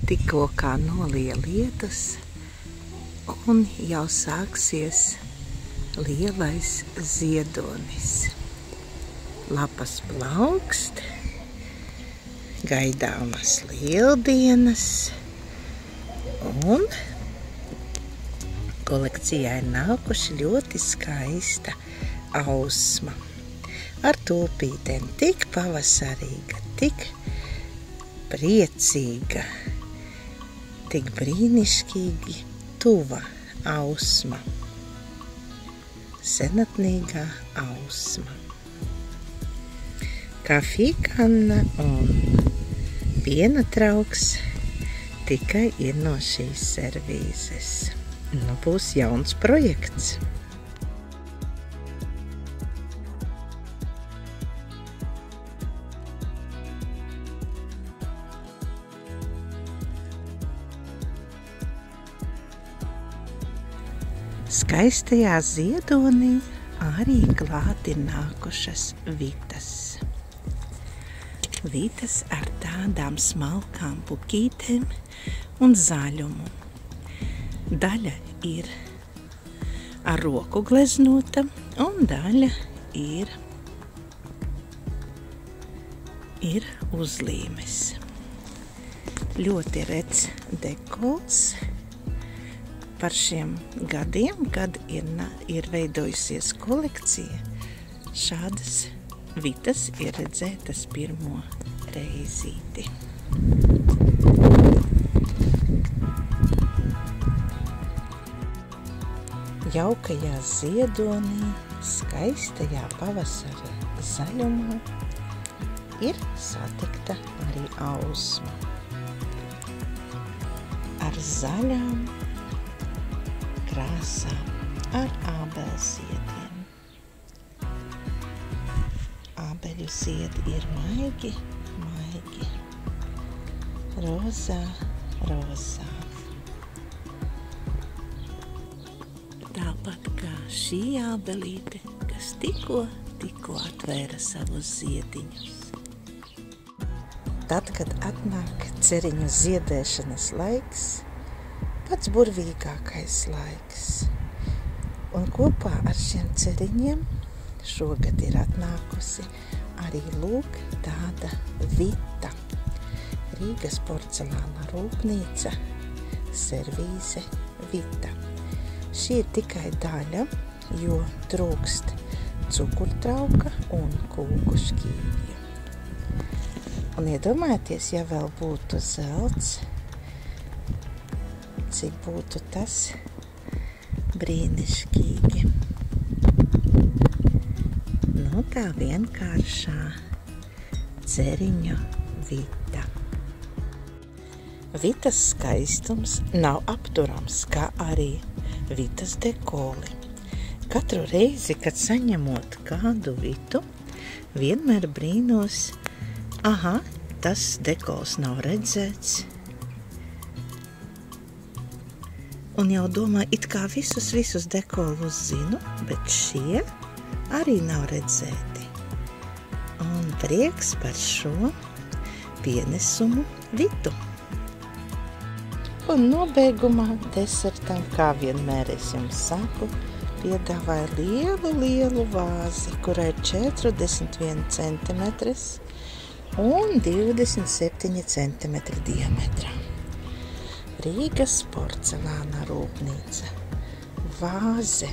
tikko kā nolija lietus, un jau sāksies lielais ziedonis. Lapas plaukst, gaidāmas lieldienas, un kolekcijā ir nākuši ļoti skaista ausma. Ar tulpītēm tik pavasarīga, tik priecīga, tik brīnišķīgi tuva ausma. Senatnīgā ausma. Kafijkanna un piena trauks tikai ir no šīs servīzes. Nu, būs jauns projekts. Skaistajā ziedonī arī klāt ir nākušas vitas. Vitas ar tādām smalkām pukītēm un zaļumu. Daļa ir ar roku gleznota un daļa ir uzlīmes. Ļoti rets dekols par šiem gadiem, kad ir veidojusies kolekcija. Šādas vitas ir redzētas pirmo reizīti. Jaukajā ziedonī, skaistajā pavasara zaļumā ir satikta arī ausma. Ar zaļām krāsām, ar ābelziediem. Ābeļu ziedi ir maigi, rozā. Tāpat kā šī ābelīte, kas tikko atvēra savus ziediņus. Tad, kad atnāk ceriņu ziedēšanas laiks, pats burvīgākais laiks. Un kopā ar šiem ceriņiem šogad ir atnākusi arī lūk tāda vita. Rīgas porcelāna rūpnīca, servīze Vita. Šī ir tikai daļa, jo trūkst cukurtrauka un kūku šķīvju. Un iedomājieties, ja vēl būtu zelts, cik būtu tas brīnišķīgi. Nu, tā vienkāršā ceriņu Vita. Vitas skaistums nav apturams, kā arī Vitas dekoli. Katru reizi, kad saņemot kādu vitu, vienmēr brīnos, tas dekols nav redzēts. Un jau domāju, it kā visus dekolus zinu, bet šie arī nav redzēti. Un prieks par šo pienesumu Vitu. Un nobeigumā desertam, kā vienmēr es jums saku, piedāvāju lielu vāzi, kurai ir 41 cm un 27 cm diametrā. Rīgas porcelāna rūpnīca. Vāze.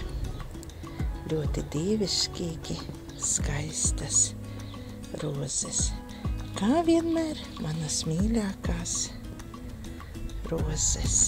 Ļoti dievišķīgi skaistas rozes. Kā vienmēr manas mīļākās rozes.